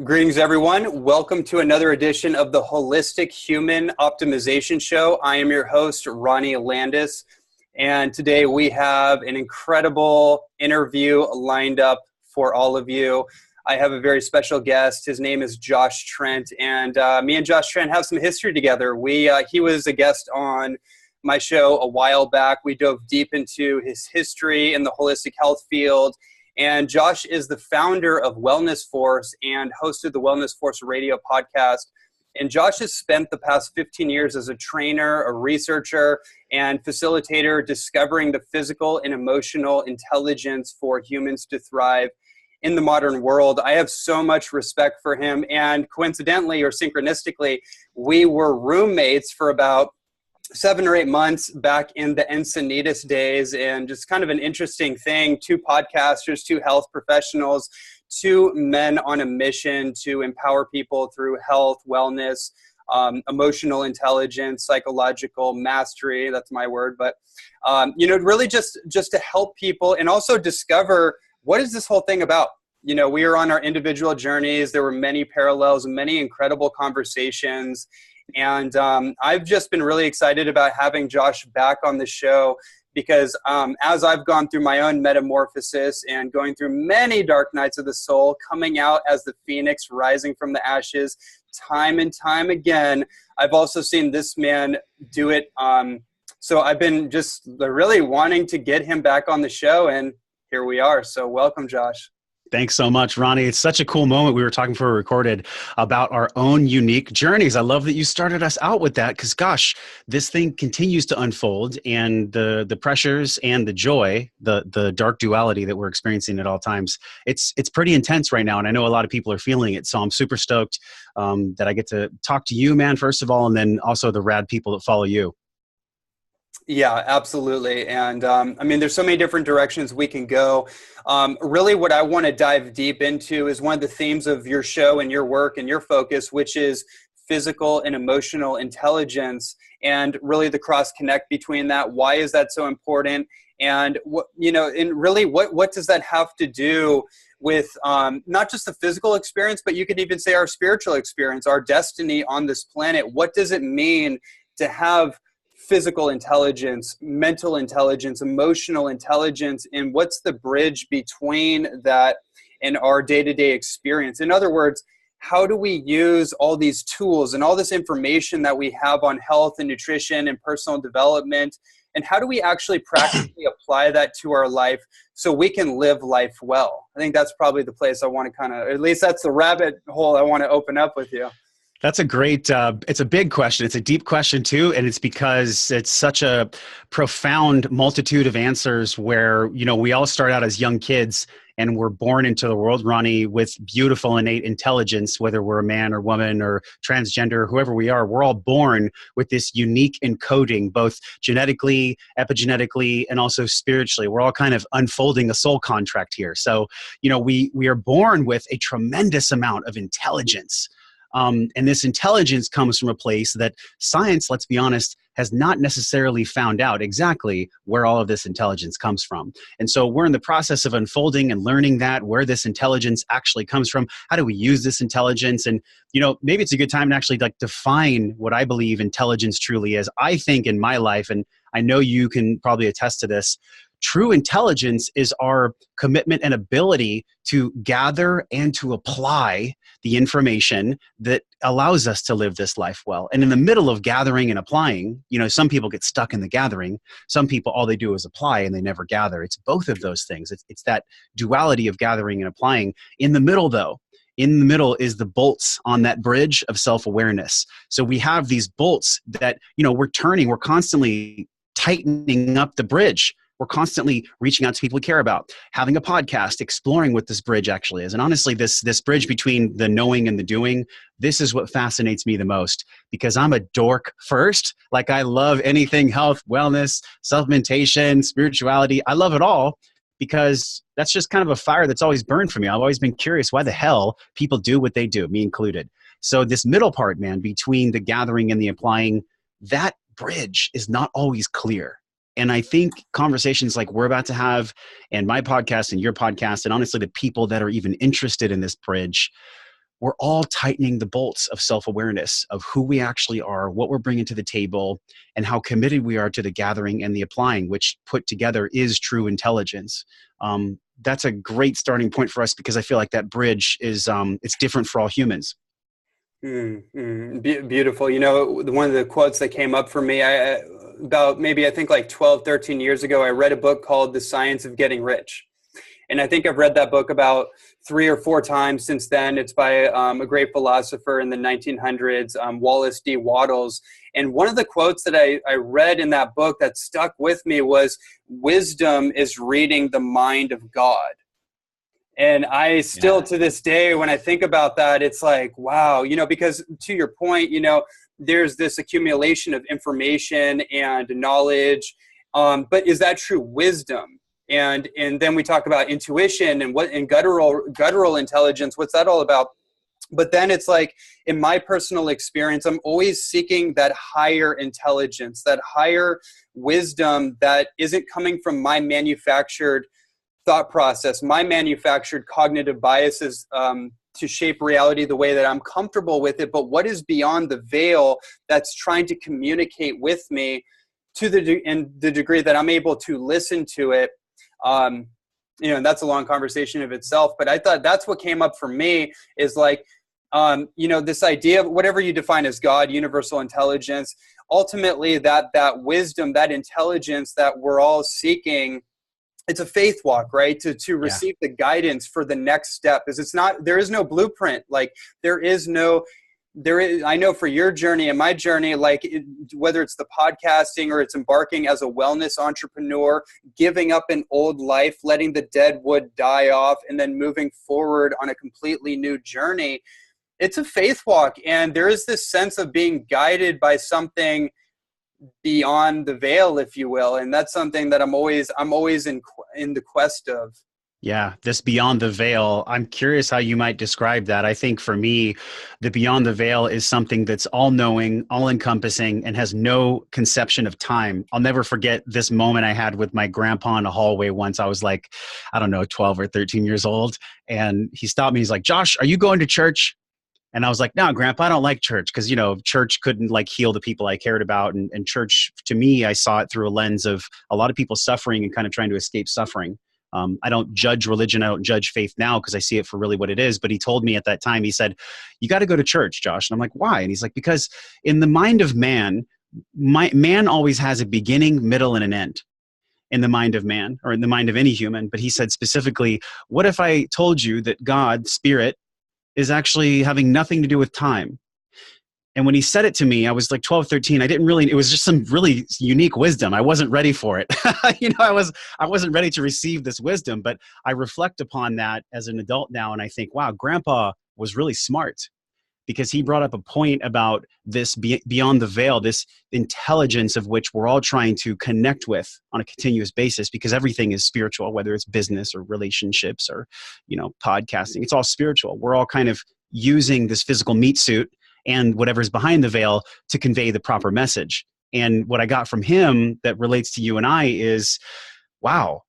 Greetings, everyone. Welcome to another edition of the Holistic Human Optimization Show. I am your host, Ronnie Landis, and today we have an incredible interview lined up for all of you. I have a very special guest. His name is Josh Trent, and me and Josh Trent have some history together. He was a guest on my show a while back. We dove deep into his history in the holistic health field. And Josh is the founder of Wellness Force and hosted the Wellness Force radio podcast. And Josh has spent the past 15 years as a trainer, a researcher, and facilitator discovering the physical and emotional intelligence for humans to thrive in the modern world. I have so much respect for him. And coincidentally or synchronistically, we were roommates for about 7 or 8 months back in the Encinitas days, and just kind of an interesting thing. 2 podcasters, 2 health professionals, 2 men on a mission to empower people through health, wellness, emotional intelligence, psychological mastery. That's my word, but really just to help people and also discover what is this whole thing about. We are on our individual journeys. There were many parallels, many incredible conversations. And I've just been really excited about having Josh back on the show because as I've gone through my own metamorphosis and going through many dark nights of the soul, coming out as the phoenix rising from the ashes time and time again, I've also seen this man do it. So I've been just really wanting to get him back on the show, and here we are. So welcome, Josh. Thanks so much, Ronnie. It's such a cool moment. We were talking before we recorded about our own unique journeys. I love that you started us out with that because, gosh, this thing continues to unfold, and the pressures and the joy, the dark duality that we're experiencing at all times, it's pretty intense right now, and I know a lot of people are feeling it. So I'm super stoked that I get to talk to you, man, first of all, and then also the rad people that follow you. Yeah, absolutely. And there's so many different directions we can go. Really what I want to dive deep into is one of the themes of your show and your work and your focus, which is physical and emotional intelligence, and really the cross connect between that. Why is that so important? And what does that have to do with not just the physical experience, but you could even say our spiritual experience, our destiny on this planet? What does it mean to have physical intelligence, mental intelligence, emotional intelligence, and what's the bridge between that and our day-to-day experience? In other words, how do we use all these tools and all this information that we have on health and nutrition and personal development, and how do we actually practically apply that to our life so we can live life well? I think that's probably the place I want to at least that's the rabbit hole I want to open up with you. That's a great, it's a big question. It's a deep question too. And it's because it's such a profound multitude of answers where, we all start out as young kids and we're born into the world, Ronnie, with beautiful innate intelligence, whether we're a man or woman or transgender, whoever we are, we're all born with this unique encoding, both genetically, epigenetically, and also spiritually. We're all kind of unfolding a soul contract here. So, we are born with a tremendous amount of intelligence. And this intelligence comes from a place that science, let's be honest, has not necessarily found out exactly where all of this intelligence comes from. And so we're in the process of unfolding and learning where this intelligence actually comes from. How do we use this intelligence? And, maybe it's a good time to actually define what I believe intelligence truly is. I think in my life, and I know you can probably attest to this, true intelligence is our commitment and ability to gather and to apply the information that allows us to live this life well. And in the middle of gathering and applying, some people get stuck in the gathering. Some people, all they do is apply and they never gather. It's both of those things. It's that duality of gathering and applying. In the middle, though, is the bolts on that bridge of self-awareness. So we have these bolts that, we're constantly tightening up the bridge. We're constantly reaching out to people we care about, having a podcast, exploring what this bridge actually is. And honestly, this bridge between the knowing and the doing, this is what fascinates me the most, because I'm a dork first. Like, I love anything health, wellness, supplementation, spirituality. I love it all because that's just kind of a fire that's always burned for me. I've always been curious why the hell people do what they do, me included. So this middle part, man, between the gathering and the applying, that bridge is not always clear. And I think conversations like we're about to have, and my podcast and your podcast, and honestly the people that are even interested in this bridge, we're all tightening the bolts of self-awareness of who we actually are, what we're bringing to the table, and how committed we are to the gathering and the applying, which put together is true intelligence. That's a great starting point for us, because I feel like that bridge is it's different for all humans. Beautiful. You know, one of the quotes that came up for me, about maybe I think like 12, 13 years ago, I read a book called The Science of Getting Rich. And I think I've read that book about 3 or 4 times since then. It's by a great philosopher in the 1900s, Wallace D. Wattles. And one of the quotes that I read in that book that stuck with me was, "Wisdom is reading the mind of God." And I still, to this day, when I think about that, it's like, wow, you know, because to your point, you know, there's this accumulation of information and knowledge. But is that true wisdom? And then we talk about intuition and guttural intelligence. What's that all about? But then it's like, in my personal experience, I'm always seeking that higher intelligence, that higher wisdom that isn't coming from my manufactured thought process, my manufactured cognitive biases to shape reality the way that I'm comfortable with it. But what is beyond the veil that's trying to communicate with me to the degree that I'm able to listen to it. You know, and that's a long conversation of itself, but I thought that's what came up for me is like, you know, this idea of whatever you define as God, universal intelligence, ultimately that wisdom, that intelligence that we're all seeking, it's a faith walk, right? To receive the guidance for the next step. There is no blueprint. Like I know for your journey and my journey, like whether it's the podcasting or it's embarking as a wellness entrepreneur, giving up an old life, letting the dead wood die off, and then moving forward on a completely new journey. It's a faith walk. And there is this sense of being guided by something beyond the veil, if you will. And that's something that I'm always in the quest of. Yeah, this beyond the veil. I'm curious how you might describe that. I think for me, the beyond the veil is something that's all-knowing, all-encompassing, and has no conception of time. I'll never forget this moment I had with my grandpa in a hallway once. I was like, I don't know, 12 or 13 years old. And he stopped me. He's like, "Josh, are you going to church?" And I was like, "No, Grandpa, I don't like church." Because, you know, church couldn't like heal the people I cared about. And church, to me, I saw it through a lens of a lot of people suffering and kind of trying to escape suffering. I don't judge religion. I don't judge faith now because I see it for really what it is. But he told me at that time, he said, "You got to go to church, Josh." And I'm like, "Why?" And he's like, "Because in the mind of man, man always has a beginning, middle, and an end in the mind of man, or in the mind of any human." But he said specifically, "What if I told you that God, spirit, is actually having nothing to do with time?" And when he said it to me, I was like 12, 13. It was just some really unique wisdom. I wasn't ready for it. You know, I wasn't ready to receive this wisdom, but I reflect upon that as an adult now. And I think, wow, Grandpa was really smart, because he brought up a point about this beyond the veil, this intelligence of which we're all trying to connect with on a continuous basis, because everything is spiritual, whether it's business or relationships or, you know, podcasting. It's all spiritual. We're all kind of using this physical meat suit and whatever's behind the veil to convey the proper message. And what I got from him that relates to you and I is, wow,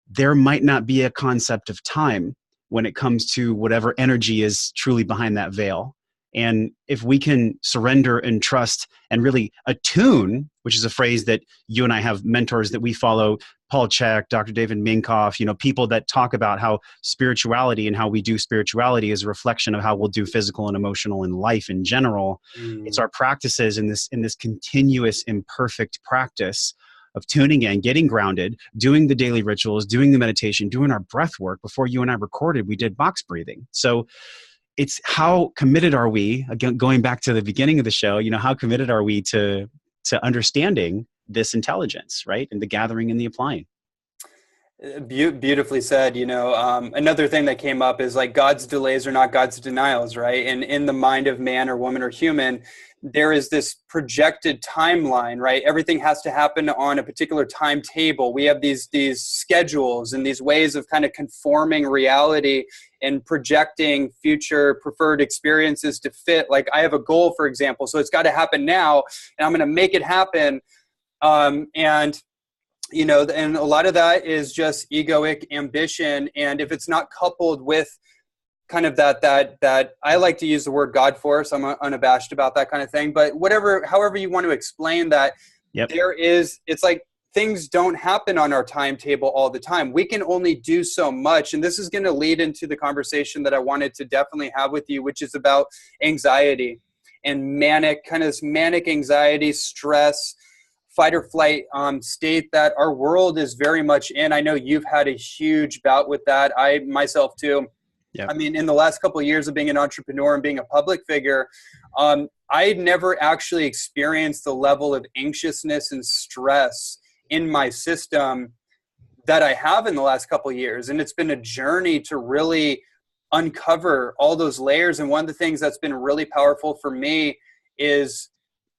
there might not be a concept of time when it comes to whatever energy is truly behind that veil. And if we can surrender and trust and really attune, which is a phrase that you and I have mentors that we follow, Paul Chek, Dr. David Minkoff, you know, people that talk about how spirituality and how we do spirituality is a reflection of how we'll do physical and emotional in life in general. It's our practices in this continuous imperfect practice of tuning in, getting grounded, doing the daily rituals, doing the meditation, doing our breath work. Before you and I recorded, we did box breathing. So it's how committed are we, again, going back to the beginning of the show, you know, how committed are we to understanding this intelligence, right? And the gathering and the applying. Beautifully said. You know, another thing that came up is like God's delays are not God's denials, right? And in the mind of man or woman or human, there is this projected timeline, right? Everything has to happen on a particular timetable. We have these schedules and these ways of kind of conforming reality and projecting future preferred experiences to fit. Like I have a goal, for example, so it's got to happen now, and I'm going to make it happen. And you know, and a lot of that is just egoic ambition. And if it's not coupled with kind of that I like to use the word God force. I'm unabashed about that kind of thing, but however you want to explain that, Yep. it's like things don't happen on our timetable all the time. We can only do so much. And this is going to lead into the conversation that I wanted to definitely have with you, which is about anxiety and manic anxiety, stress, fight or flight state that our world is very much in. I know you've had a huge bout with that. I myself too. Yep. I mean, in the last couple of years of being an entrepreneur and being a public figure, I never actually experienced the level of anxiousness and stress in my system that I have in the last couple of years. And it's been a journey to really uncover all those layers. And one of the things that's been really powerful for me is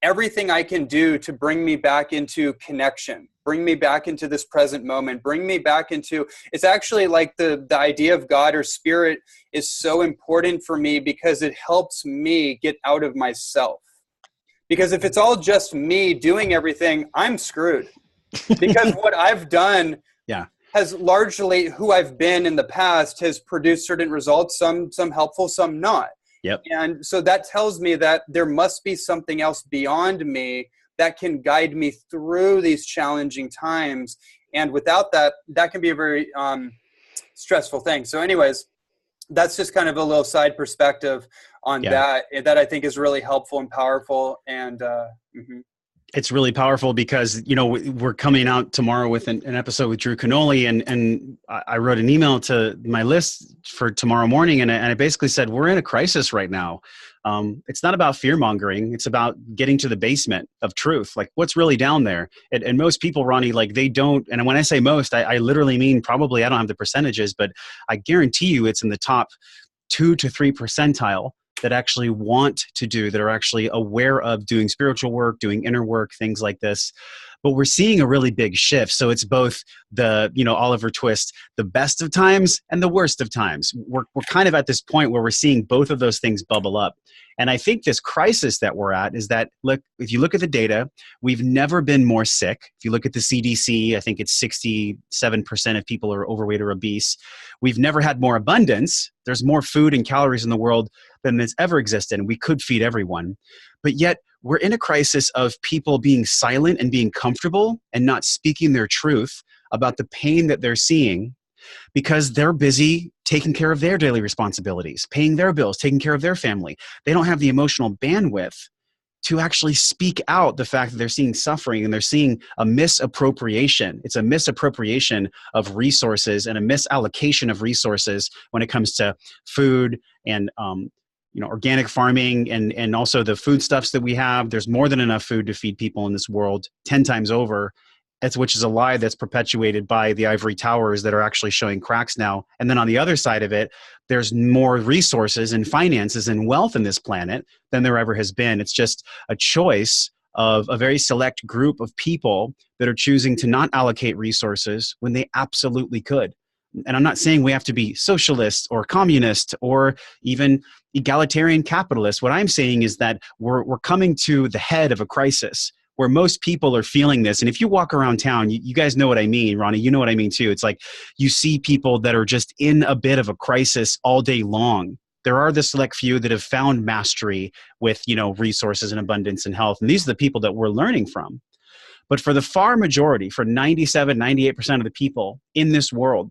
everything I can do to bring me back into connection, bring me back into this present moment, bring me back into, it's actually like the idea of God or spirit is so important for me because it helps me get out of myself. Because if it's all just me doing everything, I'm screwed. Because what I've done has largely, who I've been in the past has produced certain results, some helpful, some not. Yep. And so that tells me that there must be something else beyond me that can guide me through these challenging times. And without that, that can be a very stressful thing. So anyways, that's just kind of a little side perspective on that I think is really helpful and powerful. And it's really powerful because, we're coming out tomorrow with an episode with Drew Canoli, and I wrote an email to my list for tomorrow morning. And I basically said, we're in a crisis right now. It's not about fear mongering. It's about getting to the basement of truth. Like what's really down there. And most people, Ronnie, like they don't. And when I say most, I literally mean probably, I don't have the percentages, but I guarantee you it's in the top 2 to 3 percentile that actually want to do, that are actually aware of doing spiritual work, doing inner work, things like this. But we're seeing a really big shift. So it's both the, Oliver Twist, the best of times and the worst of times. We're kind of at this point where we're seeing both of those things bubble up. And I think this crisis that we're at is that, look, if you look at the data, we've never been more sick. If you look at the CDC, I think it's 67% of people are overweight or obese. We've never had more abundance. There's more food and calories in the world than that's ever existed, and we could feed everyone. But yet we're in a crisis of people being silent and being comfortable and not speaking their truth about the pain that they're seeing because they're busy taking care of their daily responsibilities, paying their bills, taking care of their family. They don't have the emotional bandwidth to actually speak out the fact that they're seeing suffering and they're seeing a misappropriation. It's a misappropriation of resources and a misallocation of resources when it comes to food and organic farming and also the foodstuffs that we have. There's more than enough food to feed people in this world 10 times over. Which is a lie that's perpetuated by the ivory towers that are actually showing cracks now. And then on the other side of it, there's more resources and finances and wealth in this planet than there ever has been. It's just a choice of a very select group of people that are choosing to not allocate resources when they absolutely could. And I'm not saying we have to be socialist or communist or even egalitarian capitalist. What I'm saying is that we're coming to the head of a crisis where most people are feeling this. And if you walk around town, you guys know what I mean, Ronnie, you know what I mean too. It's like you see people that are just in a bit of a crisis all day long. There are the select few that have found mastery with, resources and abundance and health. And these are the people that we're learning from. But for the far majority, for 97, 98% of the people in this world,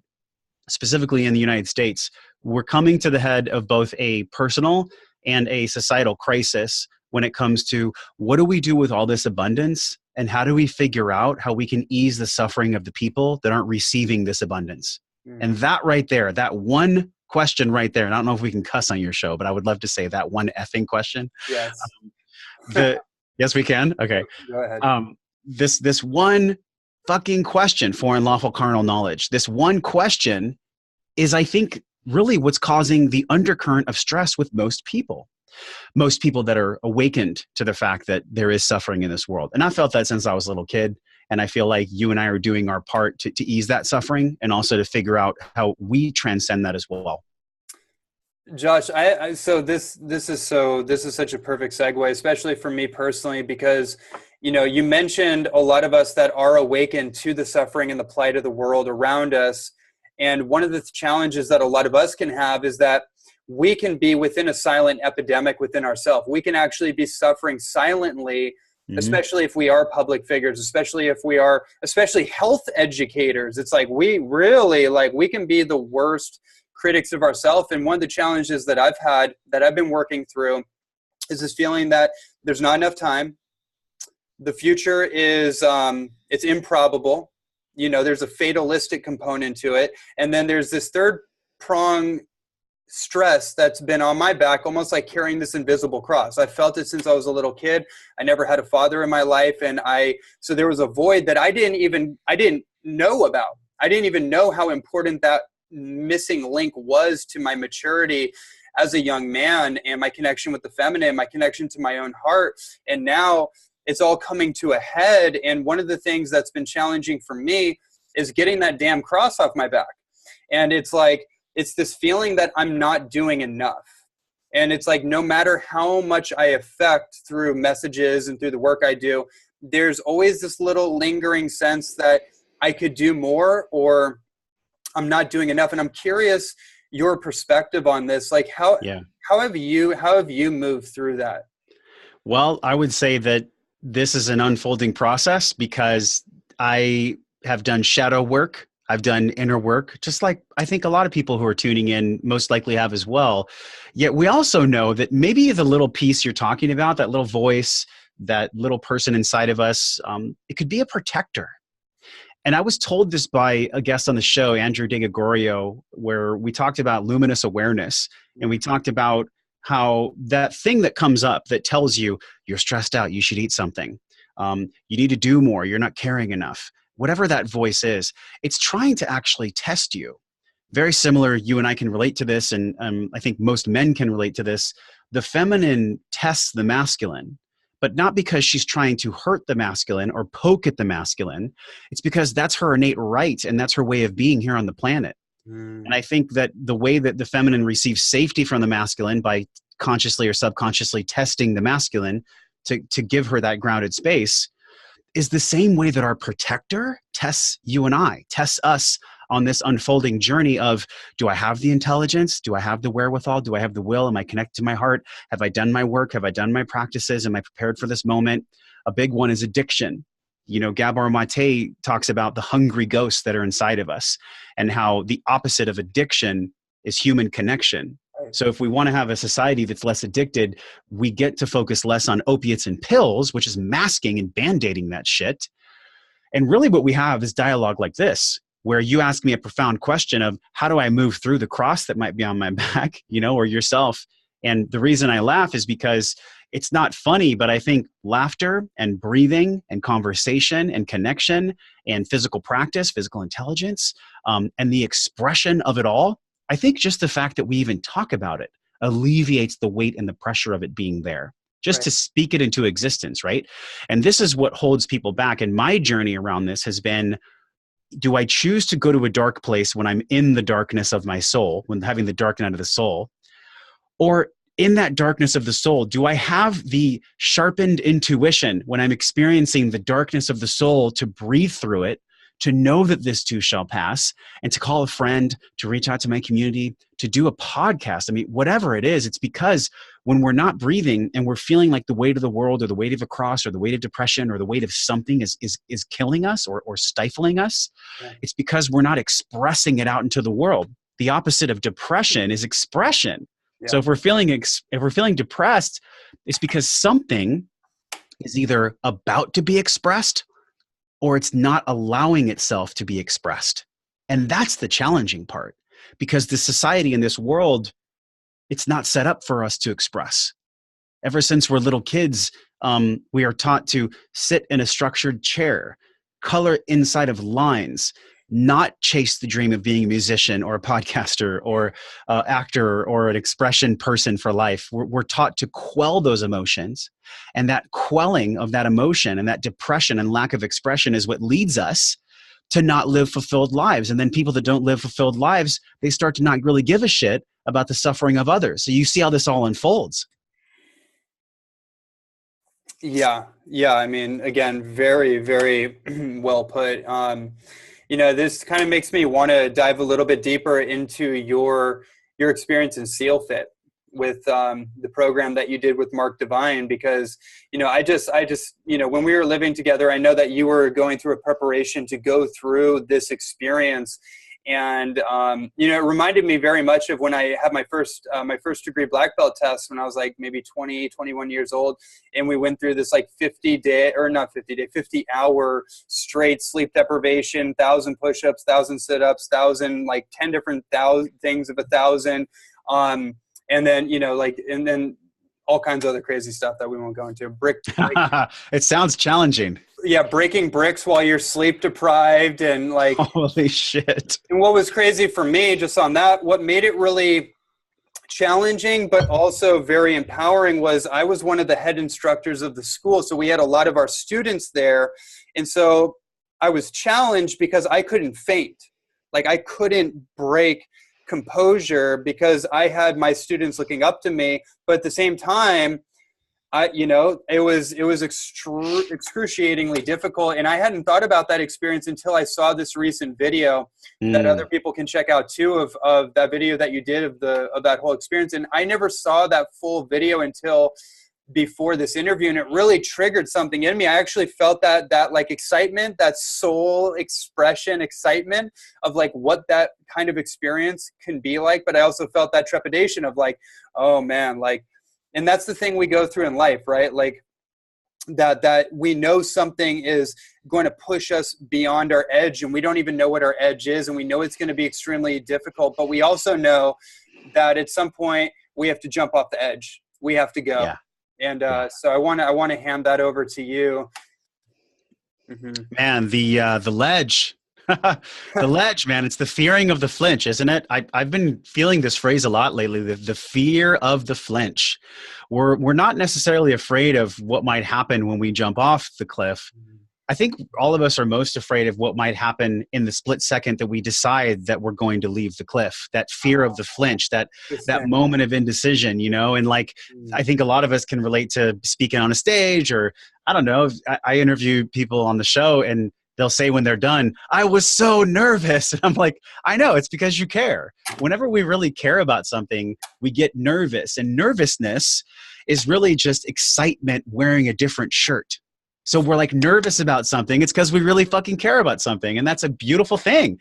specifically in the United States, we're coming to the head of both a personal and a societal crisis when it comes to what do we do with all this abundance and how do we figure out how we can ease the suffering of the people that aren't receiving this abundance. And that right there, that one question right there, and I don't know if we can cuss on your show, but I would love to say that one effing question. Yes. Yes, we can. Okay. Go ahead. This one fucking question, foreign lawful carnal knowledge, this one question is, I think, really what's causing the undercurrent of stress with most people. Most people that are awakened to the fact that there is suffering in this world. And I felt that since I was a little kid. And I feel like you and I are doing our part to ease that suffering and also to figure out how we transcend that as well. Josh, so this is such a perfect segue, especially for me personally, because, you mentioned a lot of us that are awakened to the suffering and the plight of the world around us. And one of the challenges that a lot of us can have is that we can be within a silent epidemic within ourselves. We can actually be suffering silently, especially if we are public figures, especially if we are, especially health educators. It's like we really, like, we can be the worst critics of ourselves. And one of the challenges that I've had, that I've been working through, is this feeling that there's not enough time. The future is, it's improbable. You know, there's a fatalistic component to it. And then there's this third prong stress that's been on my back, almost like carrying this invisible cross. I felt it since I was a little kid. I never had a father in my life. And so there was a void that I didn't know about. I didn't even know how important that missing link was to my maturity as a young man, and my connection with the feminine, my connection to my own heart. And now it's all coming to a head. And one of the things that's been challenging for me is getting that damn cross off my back. And it's like, it's this feeling that I'm not doing enough. And it's like, no matter how much I affect through messages and through the work I do, there's always this little lingering sense that I could do more, or I'm not doing enough. And I'm curious your perspective on this. Like, how have you moved through that? Well, I would say that this is an unfolding process, because I have done shadow work. I've done inner work, just like I think a lot of people who are tuning in most likely have as well. Yet we also know that maybe the little piece you're talking about, that little voice, that little person inside of us, it could be a protector. And I was told this by a guest on the show, Andrew De Gregorio, where we talked about luminous awareness. And we talked about how that thing that comes up that tells you you're stressed out, you should eat something, you need to do more, you're not caring enough. Whatever that voice is, it's trying to actually test you. Very similar, you and I can relate to this, and I think most men can relate to this. The feminine tests the masculine, but not because she's trying to hurt the masculine or poke at the masculine. It's because that's her innate right, and that's her way of being here on the planet. And I think that the way that the feminine receives safety from the masculine by consciously or subconsciously testing the masculine to give her that grounded space is the same way that our protector tests you and I, tests us on this unfolding journey of, do I have the intelligence? Do I have the wherewithal? Do I have the will? Am I connected to my heart? Have I done my work? Have I done my practices? Am I prepared for this moment? A big one is addiction. You know, Gabor Mate talks about the hungry ghosts that are inside of us, and how the opposite of addiction is human connection. So if we want to have a society that's less addicted, we get to focus less on opiates and pills, which is masking and band-aiding that shit. And really what we have is dialogue like this, where you ask me a profound question of, how do I move through the cross that might be on my back, you know, or yourself? And the reason I laugh is because it's not funny, but I think laughter and breathing and conversation and connection and physical practice, physical intelligence, and the expression of it all, I think just the fact that we even talk about it alleviates the weight and the pressure of it being there, just to speak it into existence, right? And this is what holds people back. And my journey around this has been, do I choose to go to a dark place when I'm in the darkness of my soul, when having the dark night of the soul? Or in that darkness of the soul, do I have the sharpened intuition when I'm experiencing the darkness of the soul to breathe through it, to know that this too shall pass, and to call a friend, to reach out to my community, to do a podcast? I mean, whatever it is, it's because when we're not breathing and we're feeling like the weight of the world, or the weight of a cross, or the weight of depression, or the weight of something is killing us, or stifling us, it's because we're not expressing it out into the world. The opposite of depression is expression. So if we're feeling depressed, it's because something is either about to be expressed, or it's not allowing itself to be expressed. And that's the challenging part, because the society in this world, it's not set up for us to express. Ever since we're little kids, we are taught to sit in a structured chair, color inside of lines, not chase the dream of being a musician or a podcaster or actor or an expression person for life. We're taught to quell those emotions. And that quelling of that emotion and that depression and lack of expression is what leads us to not live fulfilled lives. And then people that don't live fulfilled lives, they start to not really give a shit about the suffering of others. So you see how this all unfolds. Yeah. I mean, again, very, very well put. You know, this kind of makes me want to dive a little bit deeper into your your experience in SEAL Fit with the program that you did with Mark Divine, because, I just, when we were living together, I know that you were going through a preparation to go through this experience. And, it reminded me very much of when I had my first degree black belt test when I was like maybe 20, 21 years old. And we went through this like 50 hour straight sleep deprivation, 1,000 push-ups, 1,000 sit-ups, 1,000, like 10 different things of 1,000. And then, and then all kinds of other crazy stuff that we won't go into. It sounds challenging. Yeah, breaking bricks while you're sleep deprived and like holy shit. And what was crazy for me just on that, what made it really challenging but also very empowering was I was one of the head instructors of the school. So we had a lot of our students there. And so I was challenged because I couldn't faint. Like I couldn't break composure because I had my students looking up to me. But at the same time, it was excruciatingly difficult. And I hadn't thought about that experience until I saw this recent video that other people can check out too, of that video that you did of that whole experience. And I never saw that full video until before this interview. And it really triggered something in me. I actually felt that like excitement, that soul expression excitement of like what that kind of experience can be like. But I also felt that trepidation of like, oh man, like, and that's the thing we go through in life, right? Like that we know something is going to push us beyond our edge and we don't even know what our edge is. And we know it's going to be extremely difficult, but we also know that at some point we have to jump off the edge. We have to go. Yeah. And so I want to hand that over to you. Mm-hmm. Man, the ledge. The ledge, man, it's the fearing of the flinch, isn't it? I've been feeling this phrase a lot lately, the fear of the flinch. We're not necessarily afraid of what might happen when we jump off the cliff. I think all of us are most afraid of what might happen in the split second that we decide that we're going to leave the cliff. That fear of the flinch, that moment of indecision, and like, I think a lot of us can relate to speaking on a stage, or I don't know, I interview people on the show and they'll say when they're done, I was so nervous. And I'm like, I know, it's because you care. Whenever we really care about something, we get nervous. And nervousness is really just excitement wearing a different shirt. So we're like nervous about something. It's because we really fucking care about something. And that's a beautiful thing.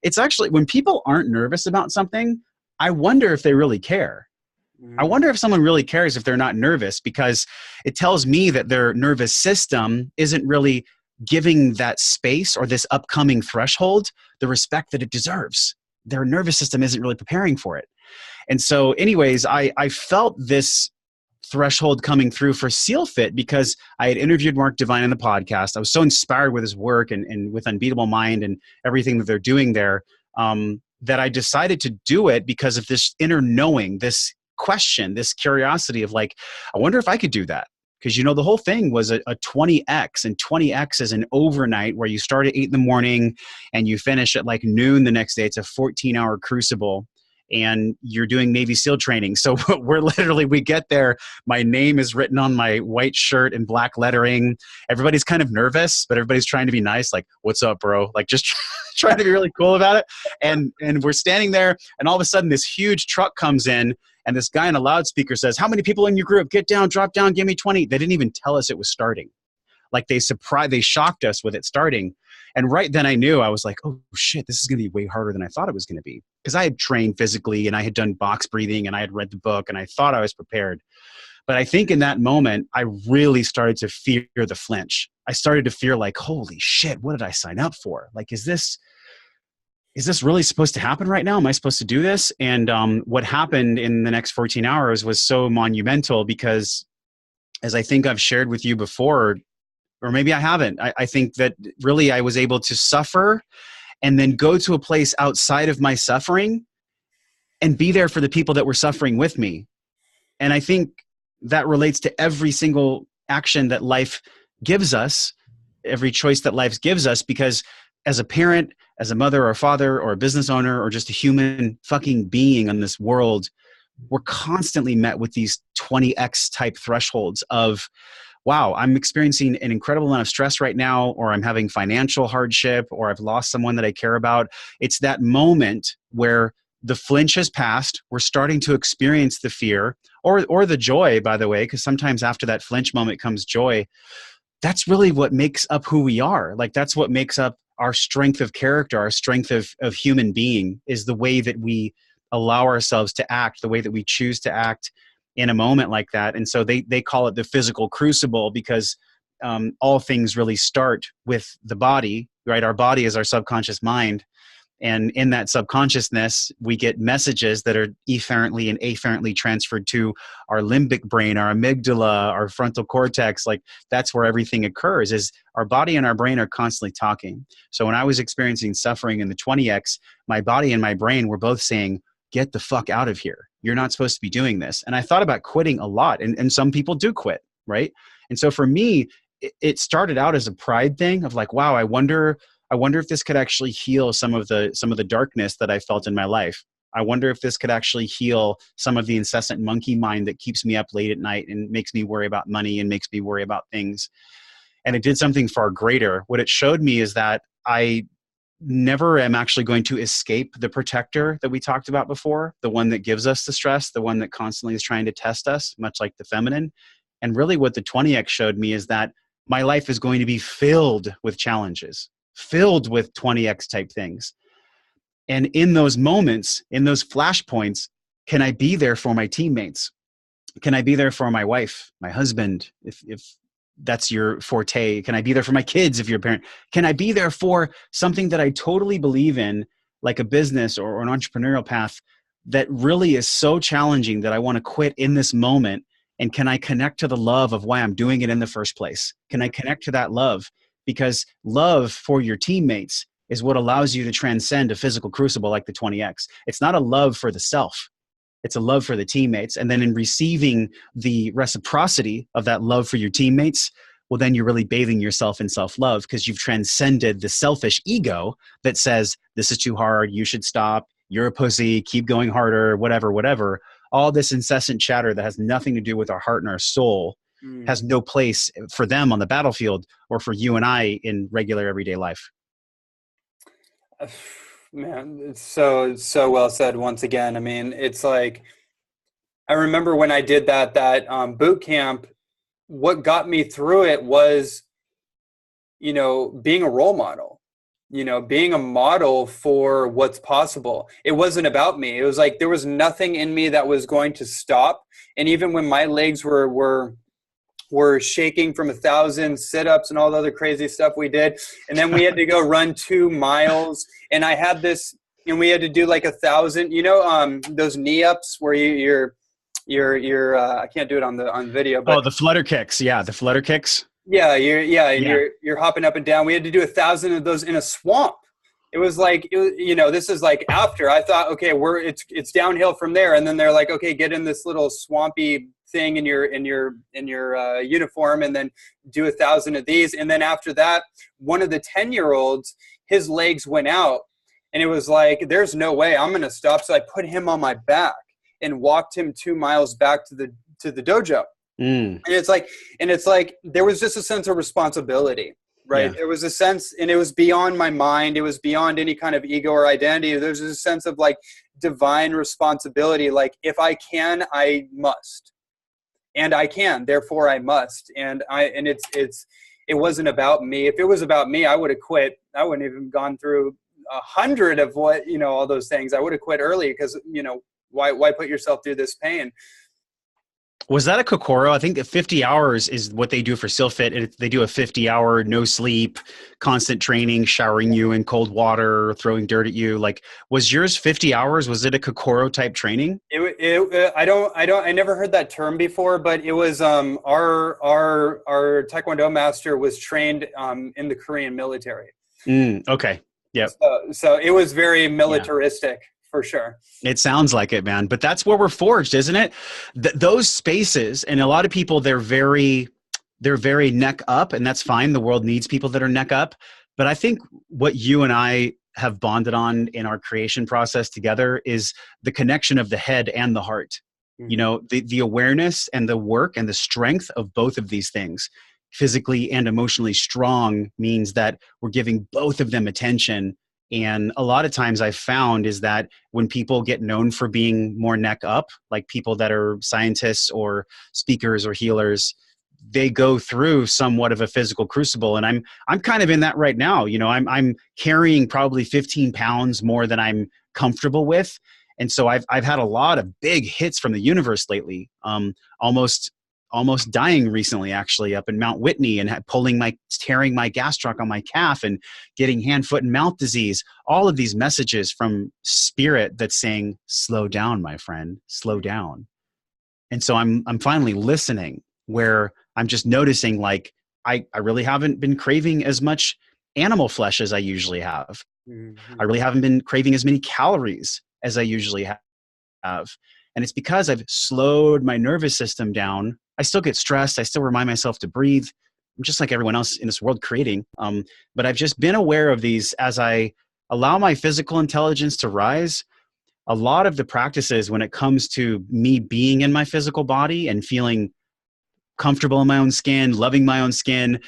It's actually, when people aren't nervous about something, I wonder if they really care. I wonder if someone really cares if they're not nervous, because it tells me that their nervous system isn't really giving that space or this upcoming threshold the respect that it deserves. Their nervous system isn't really preparing for it. And so anyways, I felt this threshold coming through for SEAL Fit because I had interviewed Mark Divine on the podcast. I was so inspired with his work and with Unbeatable Mind and everything that they're doing there, that I decided to do it because of this inner knowing, this question, this curiosity of like, I wonder if I could do that. Because, the whole thing was a 20X, and 20X is an overnight where you start at 8 a.m. and you finish at like noon the next day. It's a 14-hour crucible, and you're doing Navy SEAL training. So we get there. My name is written on my white shirt in black lettering. Everybody's kind of nervous, but everybody's trying to be nice. Like, what's up, bro? Like, just trying to be really cool about it. And we're standing there, and all of a sudden this huge truck comes in. And this guy on a loudspeaker says, how many people in your group? Get down, drop down, give me 20. They didn't even tell us it was starting. Like they shocked us with it starting. And right then I knew, I was like, oh shit, this is going to be way harder than I thought it was going to be. Because I had trained physically and I had done box breathing and I had read the book and I thought I was prepared. But I think in that moment, I really started to fear the flinch. I started to fear like, holy shit, what did I sign up for? Like, is this really supposed to happen right now? Am I supposed to do this? And what happened in the next 14 hours was so monumental because, as I think I've shared with you before, or maybe I haven't, I think that really I was able to suffer and then go to a place outside of my suffering and be there for the people that were suffering with me. And I think that relates to every single action that life gives us, every choice that life gives us, because as a parent, as a mother or a father or a business owner or just a human fucking being on this world, we're constantly met with these 20X type thresholds of, wow, I'm experiencing an incredible amount of stress right now, or I'm having financial hardship, or I've lost someone that I care about. It's that moment where the flinch has passed. We're starting to experience the fear or the joy, by the way, because sometimes after that flinch moment comes joy. That's really what makes up who we are. Like, that's what makes up our strength of character, our strength of human being, is the way that we allow ourselves to act, the way that we choose to act in a moment like that. And so they call it the physical crucible, because all things really start with the body, right? Our body is our subconscious mind. And in that subconsciousness, we get messages that are efferently and afferently transferred to our limbic brain, our amygdala, our frontal cortex. Like, that's where everything occurs, is our body and our brain are constantly talking. So when I was experiencing suffering in the 20X, my body and my brain were both saying, get the fuck out of here. You're not supposed to be doing this. And I thought about quitting a lot. And some people do quit, right? And so for me, it started out as a pride thing of like, wow, I wonder if this could actually heal some of the darkness that I felt in my life. I wonder if this could actually heal some of the incessant monkey mind that keeps me up late at night and makes me worry about money and makes me worry about things. And it did something far greater. What it showed me is that I never am actually going to escape the protector that we talked about before, the one that gives us the stress, the one that constantly is trying to test us, much like the feminine. And really what the 20X showed me is that my life is going to be filled with challenges, filled with 20X type things. And in those moments, in those flashpoints, can I be there for my teammates? Can I be there for my wife, my husband, if that's your forte? Can I be there for my kids if you're a parent? Can I be there for something that I totally believe in, like a business or an entrepreneurial path that really is so challenging that I want to quit in this moment? And can I connect to the love of why I'm doing it in the first place? Can I connect to that love? Because love for your teammates is what allows you to transcend a physical crucible like the 20X. It's not a love for the self. It's a love for the teammates. And then in receiving the reciprocity of that love for your teammates, well, then you're really bathing yourself in self-love, because you've transcended the selfish ego that says, this is too hard, you should stop, you're a pussy, keep going harder, whatever. All this incessant chatter that has nothing to do with our heart and our soul has no place for them on the battlefield or for you and I in regular everyday life. Man, it's so well said once again. I mean, it's like, I remember when I did that boot camp, what got me through it was, being a role model, being a model for what's possible. It wasn't about me. It was like, there was nothing in me that was going to stop. And even when my legs were shaking from 1,000 sit-ups and all the other crazy stuff we did. And then we had to go run 2 miles. And I had this, and we had to do like 1,000, those knee ups where you're I can't do it on video, but the flutter kicks. Yeah. The flutter kicks. Yeah. You're hopping up and down. We had to do 1,000 of those in a swamp. It was like, this is like after I thought, okay, it's downhill from there. And then they're like, okay, get in this little swampy thing in your uniform and then do 1,000 of these. And then after that, one of the 10-year-olds, his legs went out and it was like, there's no way I'm going to stop. So I put him on my back and walked him 2 miles back to the dojo. And it's like, there was just a sense of responsibility, right? Yeah. There was a sense, and it was beyond my mind. It was beyond any kind of ego or identity. There's a sense of like divine responsibility. Like, if I can, I must. And I can, therefore I must. And it wasn't about me. If it was about me, I would have quit. I wouldn't have even gone through 100 of what, all those things. I would have quit early because, why put yourself through this pain? Was that a Kokoro? I think 50 hours is what they do for SEALFIT. They do a 50-hour, no sleep, constant training, showering you in cold water, throwing dirt at you. Like, was yours 50 hours? Was it a Kokoro type training? I never heard that term before, but it was, our Taekwondo master was trained, in the Korean military. Okay. Yep. So it was very militaristic. Yeah. For sure. It sounds like it, man. But that's where we're forged, isn't it? Those spaces, and a lot of people, they're very neck up, and that's fine. The world needs people that are neck up. But I think what you and I have bonded on in our creation process together is the connection of the head and the heart. Mm-hmm. The awareness and the work and the strength of both of these things, physically and emotionally strong, means that we're giving both of them attention And a lot of times I've found is that when people get known for being more neck up, like people that are scientists or speakers or healers, they go through somewhat of a physical crucible. And I'm kind of in that right now. You know, I'm carrying probably 15 pounds more than I'm comfortable with. And so I've had a lot of big hits from the universe lately. Almost dying recently, actually, up in Mount Whitney, and tearing my gastroc on my calf and getting hand, foot, and mouth disease. All of these messages from spirit that's saying, slow down, my friend, slow down. And so I'm finally listening, where I'm just noticing, like, I really haven't been craving as much animal flesh as I usually have. Mm-hmm. I really haven't been craving as many calories as I usually have. And it's because I've slowed my nervous system down. I still get stressed. I still remind myself to breathe. I'm just like everyone else in this world creating. But I've just been aware of these as I allow my physical intelligence to rise. A lot of the practices when it comes to me being in my physical body and feeling comfortable in my own skin, loving my own skin,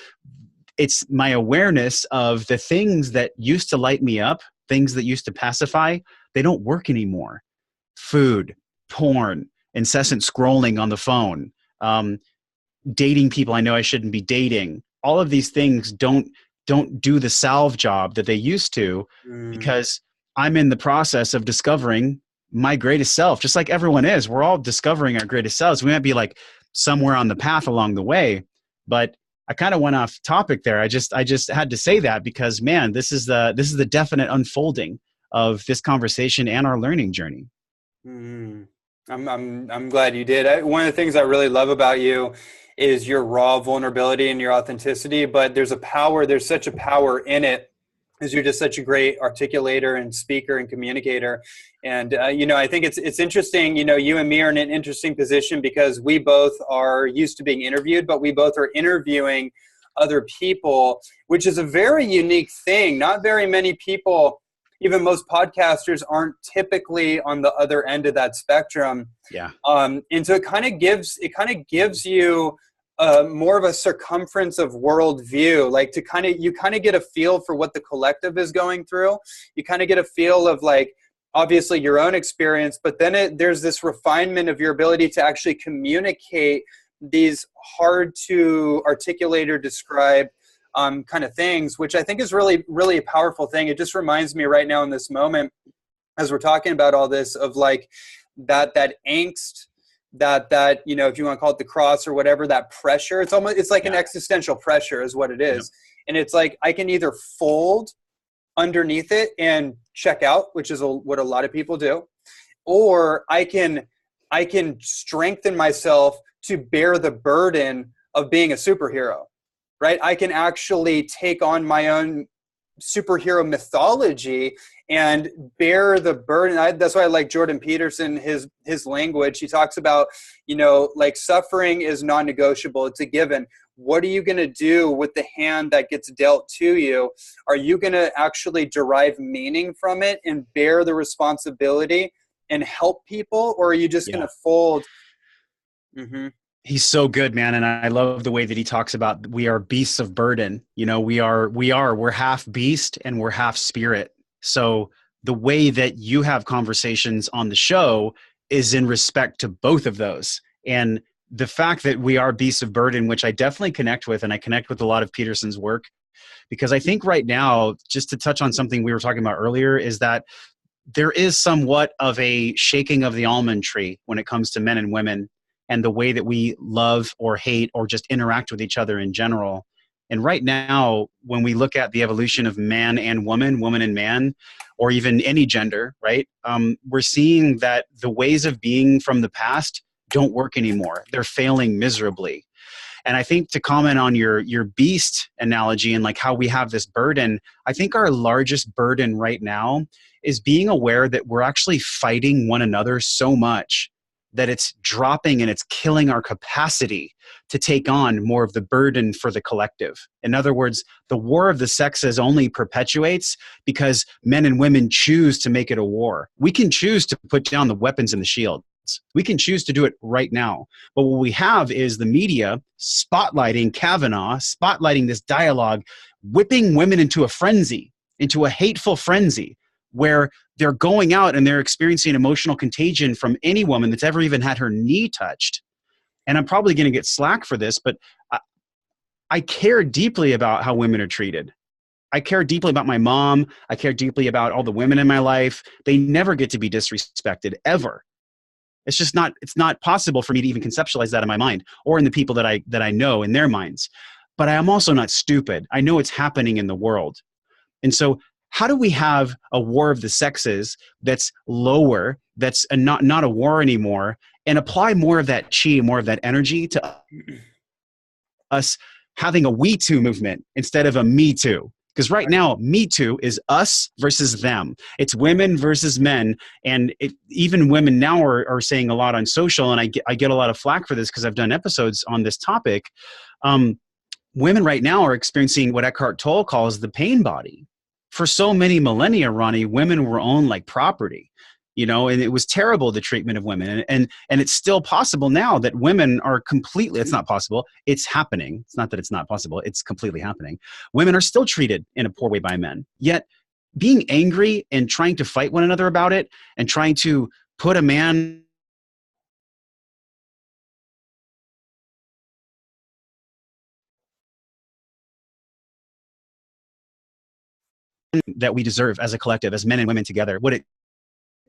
it's my awareness of the things that used to light me up, things that used to pacify, they don't work anymore. Food, porn, incessant scrolling on the phone, dating people I know I shouldn't be dating. All of these things don't do the salve job that they used to, because I'm in the process of discovering my greatest self, just like everyone is. We're all discovering our greatest selves. We might be like somewhere on the path along the way, but I kind of went off topic there. I just had to say that because, man, this is the definite unfolding of this conversation and our learning journey. I'm glad you did. One of the things I really love about you is your raw vulnerability and your authenticity, but there's such a power in it, because you're just such a great articulator and speaker and communicator. And, I think it's interesting, you and me are in an interesting position because we both are used to being interviewed, but we both are interviewing other people, which is a very unique thing. Not very many people, even most podcasters, aren't typically on the other end of that spectrum. Yeah. And so it kind of gives you more of a circumference of worldview, like you kind of get a feel for what the collective is going through. You kind of get a feel of, like, obviously your own experience, but then there's this refinement of your ability to actually communicate these hard to articulate or describe kind of things, which I think is really, really a powerful thing. It just reminds me right now in this moment, as we're talking about all this, of like that angst, that if you want to call it the cross or whatever, that pressure, it's like an existential pressure is what it is. Yep. And it's like, I can either fold underneath it and check out, which is what a lot of people do, or I can strengthen myself to bear the burden of being a superhero, right? I can actually take on my own superhero mythology and bear the burden. That's why I like Jordan Peterson, his language. He talks about, like, suffering is non-negotiable. It's a given. What are you going to do with the hand that gets dealt to you? Are you going to actually derive meaning from it and bear the responsibility and help people? Or are you just going to fold? Mm-hmm. He's so good, man. And I love the way that he talks about, we are beasts of burden. We're half beast and we're half spirit. So the way that you have conversations on the show is in respect to both of those. And the fact that we are beasts of burden, which I definitely connect with, and I connect with a lot of Peterson's work, because I think right now, just to touch on something we were talking about earlier, is that there is somewhat of a shaking of the almond tree when it comes to men and women and the way that we love or hate or just interact with each other in general. And right now, when we look at the evolution of man and woman, woman and man, or even any gender, right, we're seeing that the ways of being from the past don't work anymore. They're failing miserably. And I think, to comment on your beast analogy and like how we have this burden, I think our largest burden right now is being aware that we're actually fighting one another so much that it's dropping and it's killing our capacity to take on more of the burden for the collective. In other words, the war of the sexes only perpetuates because men and women choose to make it a war. We can choose to put down the weapons and the shields. We can choose to do it right now. But what we have is the media spotlighting Kavanaugh, spotlighting this dialogue, whipping women into a frenzy. into a hateful frenzy where they're going out and they're experiencing emotional contagion from any woman that's ever even had her knee touched. And I'm probably going to get slack for this, but I care deeply about how women are treated. I care deeply about my mom. I care deeply about all the women in my life. They never get to be disrespected, ever. It's not possible for me to even conceptualize that in my mind or in the people that I know in their minds. But I am also not stupid. I know it's happening in the world. And so how do we have a war of the sexes that's lower, that's not a war anymore, and apply more of that chi, more of that energy to us having a we too movement instead of a me too? Because right now, me too is us versus them. It's women versus men. And even women now are saying a lot on social, and I get a lot of flack for this because I've done episodes on this topic. Women right now are experiencing what Eckhart Tolle calls the pain body. For so many millennia, Ronnie, women were owned like property. And it was terrible, the treatment of women. And it's still possible now that women are completely, it's not possible, it's happening. It's not that it's not possible, it's completely happening. Women are still treated in a poor way by men. Yet being angry and trying to fight one another about it and trying to put a man that we deserve as a collective, as men and women together, what it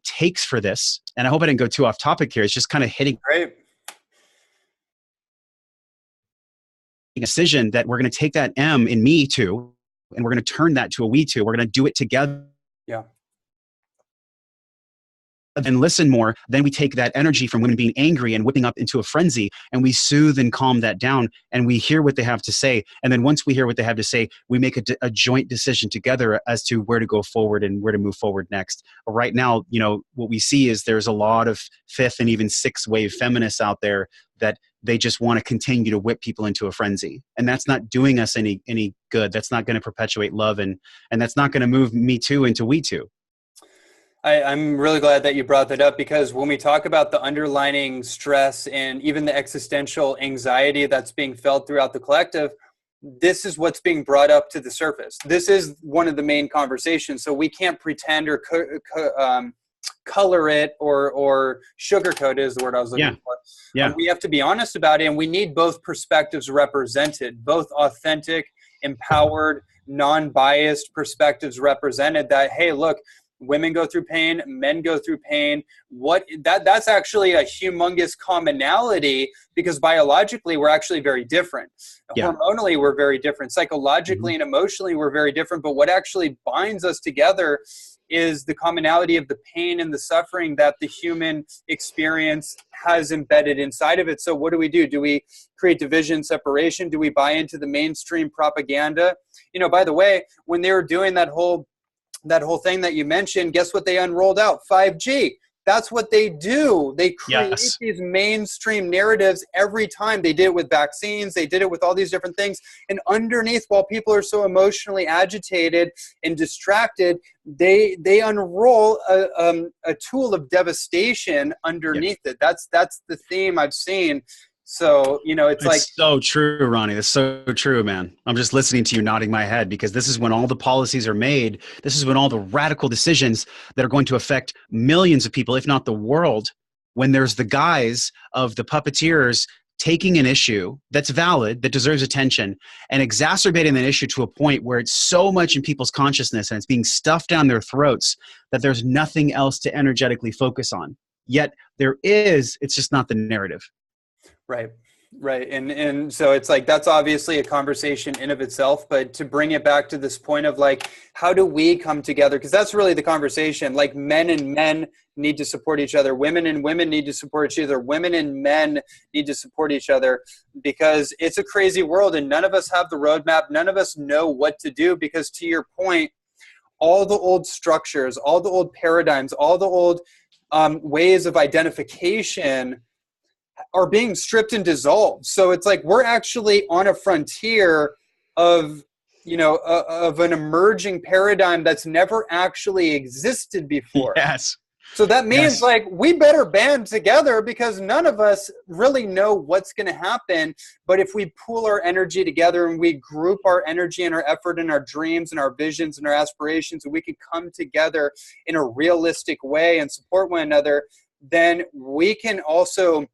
takes for this, and I hope I didn't go too off topic here, it's just kind of hitting Right. a decision that we're going to take that M in me too, and we're going to turn that to a we too. We're going to do it together. Yeah. And listen more. Then we take that energy from women being angry and whipping up into a frenzy, and we soothe and calm that down, and we hear what they have to say. And then once we hear what they have to say, we make a joint decision together as to where to go forward and where to move forward next. Right now, what we see is there's a lot of fifth and even sixth wave feminists out there that they just want to continue to whip people into a frenzy. And that's not doing us any good. That's not going to perpetuate love, and that's not going to move me too into we too. I'm really glad that you brought that up, because when we talk about the underlining stress and even the existential anxiety that's being felt throughout the collective, this is what's being brought up to the surface. This is one of the main conversations. So we can't pretend or color it or sugarcoat it is the word I was looking for. Yeah. We have to be honest about it, and we need both perspectives represented, both authentic, empowered, non-biased perspectives represented that, hey, look, women go through pain, men go through pain. That's actually a humongous commonality, because biologically we're actually very different. Yeah. Hormonally we're very different. Psychologically and emotionally we're very different. But what actually binds us together is the commonality of the pain and the suffering that the human experience has embedded inside of it. So what do? Do we create division, separation? Do we buy into the mainstream propaganda? By the way, when they were doing that whole thing that you mentioned, guess what they unrolled out? 5G. That's what they do. They create these mainstream narratives every time. They did it with vaccines. They did it with all these different things. And underneath, while people are so emotionally agitated and distracted, they unroll a tool of devastation underneath it. That's the theme I've seen. So, it's like so true, Ronnie. That's so true, man. I'm just listening to you nodding my head, because this is when all the policies are made. This is when all the radical decisions that are going to affect millions of people, if not the world, when there's the guise of the puppeteers taking an issue that's valid, that deserves attention, and exacerbating that issue to a point where it's so much in people's consciousness and it's being stuffed down their throats that there's nothing else to energetically focus on. Yet it's just not the narrative. Right. And so it's like, that's obviously a conversation in of itself, but to bring it back to this point of like, how do we come together? Because that's really the conversation. Like, men and men need to support each other. Women and women need to support each other. Women and men need to support each other, because it's a crazy world and none of us have the roadmap. None of us know what to do, because to your point, all the old structures, all the old paradigms, all the old ways of identification are being stripped and dissolved. So it's like we're actually on a frontier of an emerging paradigm that's never actually existed before. Yes. So that means Yes. like we better band together because none of us really know what's going to happen. But if we pool our energy together and we group our energy and our effort and our dreams and our visions and our aspirations, and we can come together in a realistic way and support one another, then we can also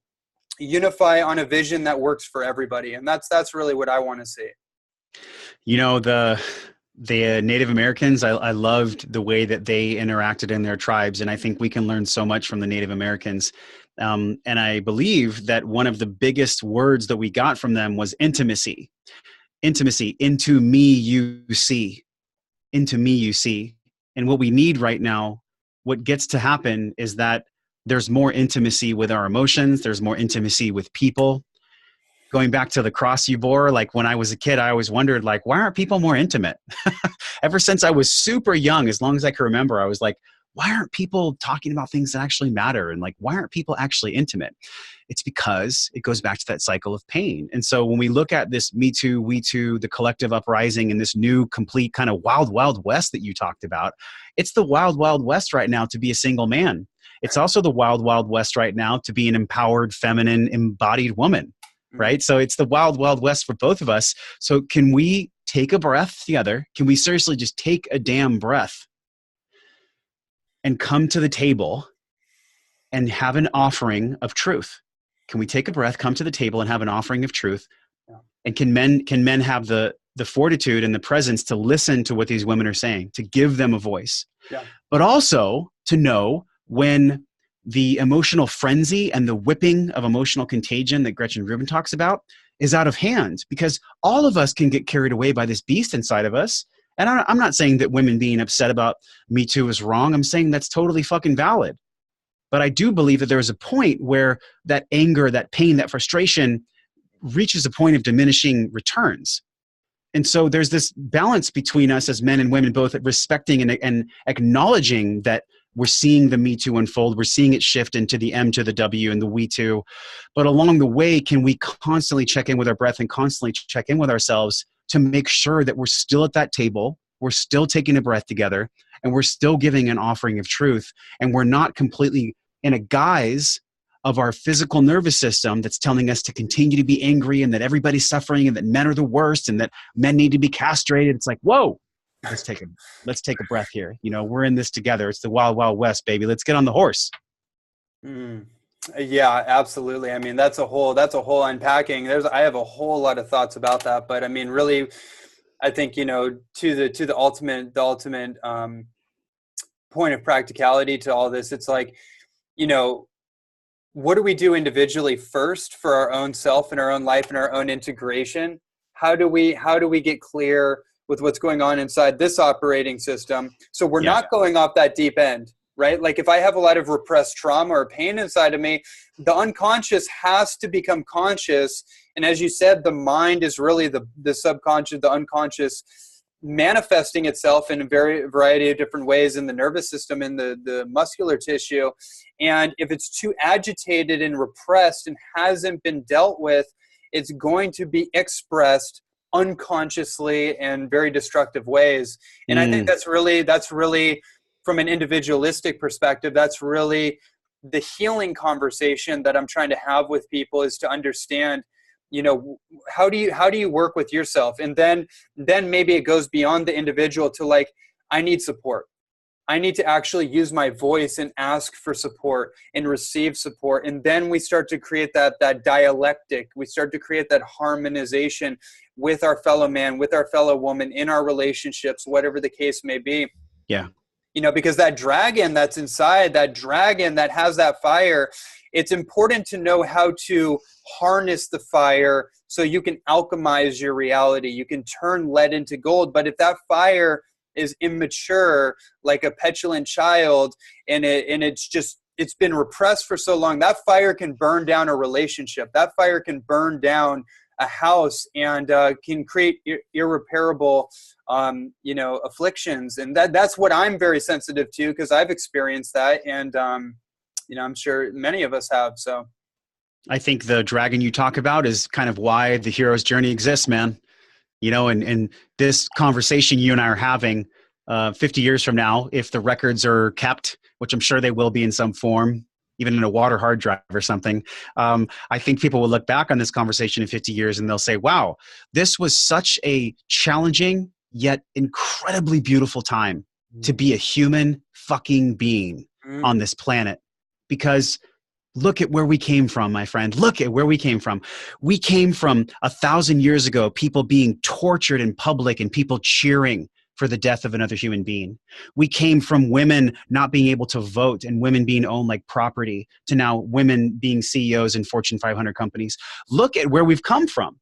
unify on a vision that works for everybody. And that's really what I want to see. You know, the Native Americans, I loved the way that they interacted in their tribes. And I think we can learn so much from the Native Americans. And I believe that one of the biggest words that we got from them was intimacy. Intimacy. Into me you see. Into me you see. And what we need right now, what gets to happen is that there's more intimacy with our emotions. There's more intimacy with people. Going back to the cross you bore, like when I was a kid, I always wondered, like, why aren't people more intimate? Ever since I was super young, as long as I can remember, I was like, why aren't people talking about things that actually matter? And like, why aren't people actually intimate? It's because it goes back to that cycle of pain. And so when we look at this Me Too, We Too, the collective uprising, and this new complete kind of wild, wild west that you talked about, it's the wild, wild west right now to be a single man. It's also the wild, wild west right now to be an empowered, feminine, embodied woman. Right? So it's the wild, wild west for both of us. So can we take a breath together? Can we seriously just take a damn breath and come to the table and have an offering of truth? Can we take a breath, come to the table and have an offering of truth? Yeah. And can men have the fortitude and the presence to listen to what these women are saying, to give them a voice, yeah, but also to know when the emotional frenzy and the whipping of emotional contagion that Gretchen Rubin talks about is out of hand, because all of us can get carried away by this beast inside of us. And I'm not saying that women being upset about Me Too is wrong. I'm saying that's totally fucking valid. But I do believe that there is a point where that anger, that pain, that frustration reaches a point of diminishing returns. And so there's this balance between us as men and women, both respecting and acknowledging that we're seeing the Me Too unfold. We're seeing it shift into the M to the W and the We Too. But along the way, can we constantly check in with our breath and constantly check in with ourselves to make sure that we're still at that table, we're still taking a breath together, and we're still giving an offering of truth, and we're not completely in a guise of our physical nervous system that's telling us to continue to be angry and that everybody's suffering and that men are the worst and that men need to be castrated. It's like, whoa. Let's take a breath here. You know, we're in this together. It's the wild, wild west, baby. Let's get on the horse. Yeah, absolutely. I mean, that's a whole unpacking. I have a whole lot of thoughts about that, but I mean, really, I think, you know, to the ultimate point of practicality to all this, it's like, you know, what do we do individually first for our own self and our own life and our own integration? How do we get clear with what's going on inside this operating system, so we're not going off that deep end, right? Like if I have a lot of repressed trauma or pain inside of me, the unconscious has to become conscious. And as you said, the mind is really the subconscious, the unconscious, manifesting itself in a variety of different ways in the nervous system, in the muscular tissue. And if it's too agitated and repressed and hasn't been dealt with, it's going to be expressed unconsciously in very destructive ways. And I think that's really from an individualistic perspective, that's really the healing conversation that I'm trying to have with people, is to understand, you know, how do you work with yourself? And then maybe it goes beyond the individual to like, I need support. I need to actually use my voice and ask for support and receive support. And then we start to create that dialectic. We start to create that harmonization with our fellow man, with our fellow woman, in our relationships, whatever the case may be. Yeah. You know, because that dragon that's inside, that dragon that has that fire, it's important to know how to harness the fire so you can alchemize your reality. You can turn lead into gold. But if that fire is immature, like a petulant child, and it's been repressed for so long, that fire can burn down a relationship. That fire can burn down a house and can create irreparable afflictions. And that's what I'm very sensitive to, because I've experienced that, and I'm sure many of us have. So I think the dragon you talk about is kind of why the hero's journey exists, man. You know, and this conversation you and I are having, 50 years from now, if the records are kept, which I'm sure they will be in some form, even in a water hard drive or something, I think people will look back on this conversation in 50 years and they'll say, wow, this was such a challenging yet incredibly beautiful time to be a human fucking being on this planet. Because look at where we came from, my friend. Look at where we came from. We came from 1,000 years ago, people being tortured in public and people cheering for the death of another human being. We came from women not being able to vote and women being owned like property to now women being CEOs in Fortune 500 companies. Look at where we've come from.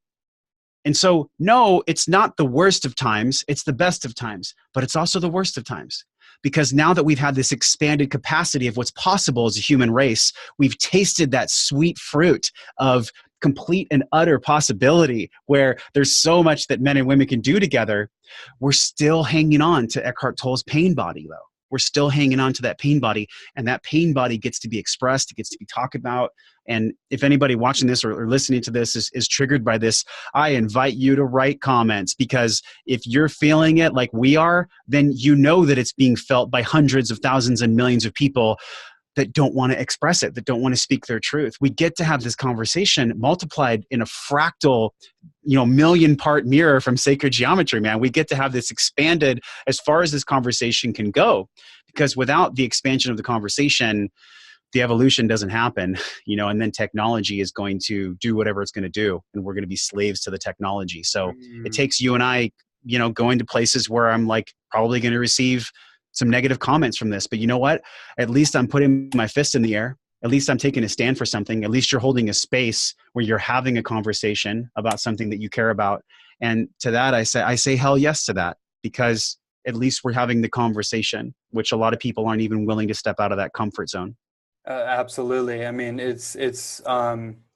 And so, no, it's not the worst of times. It's the best of times, but it's also the worst of times. Because now that we've had this expanded capacity of what's possible as a human race, we've tasted that sweet fruit of complete and utter possibility where there's so much that men and women can do together. We're still hanging on to Eckhart Tolle's pain body, though. We're still hanging on to that pain body, and that pain body gets to be expressed. It gets to be talked about. And if anybody watching this or listening to this is triggered by this, I invite you to write comments, because if you're feeling it like we are, then you know that it's being felt by hundreds of thousands and millions of people that don't want to express it, that don't want to speak their truth. We get to have this conversation multiplied in a fractal, million-part mirror from sacred geometry, man. We get to have this expanded as far as this conversation can go, because without the expansion of the conversation, the evolution doesn't happen, and then technology is going to do whatever it's going to do, and we're going to be slaves to the technology. So it takes you and I, going to places where I'm like probably going to receive some negative comments from this, but you know what? At least I'm putting my fist in the air. At least I'm taking a stand for something. At least you're holding a space where you're having a conversation about something that you care about. And to that, I say hell yes to that, because at least we're having the conversation, which a lot of people aren't even willing to step out of that comfort zone. Absolutely. I mean, it's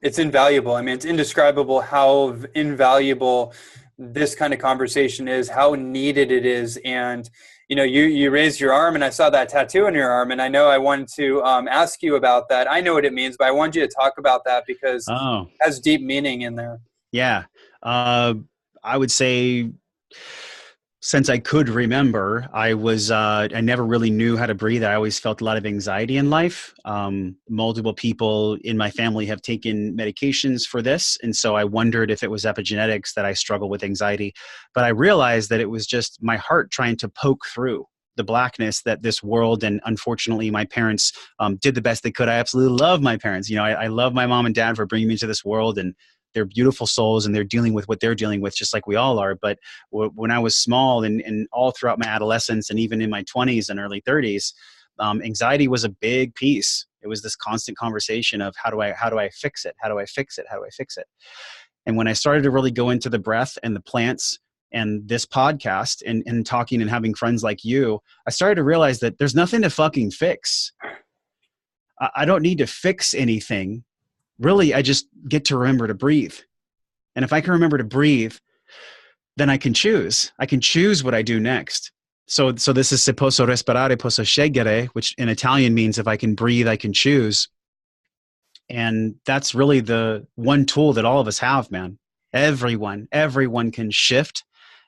invaluable. I mean, it's indescribable how invaluable this kind of conversation is, how needed it is. And you raised your arm, and I saw that tattoo on your arm, and I know I wanted to ask you about that. I know what it means, but I wanted you to talk about that because it has deep meaning in there. Yeah. I would say, since I could remember, I never really knew how to breathe. I always felt a lot of anxiety in life. Multiple people in my family have taken medications for this. And so I wondered if it was epigenetics that I struggle with anxiety. But I realized that it was just my heart trying to poke through the blackness that this world, and unfortunately my parents did the best they could. I absolutely love my parents. I love my mom and dad for bringing me into this world, and they're beautiful souls, and they're dealing with what they're dealing with just like we all are. But when I was small and all throughout my adolescence and even in my 20s and early 30s, anxiety was a big piece. It was this constant conversation of how do I fix it? How do I fix it? How do I fix it? And when I started to really go into the breath and the plants and this podcast and talking and having friends like you, I started to realize that there's nothing to fucking fix. I don't need to fix anything. Really, I just get to remember to breathe. And if I can remember to breathe, then I can choose. I can choose what I do next. So this is se posso respirare, posso scegliere, which in Italian means if I can breathe, I can choose. And that's really the one tool that all of us have, man. Everyone can shift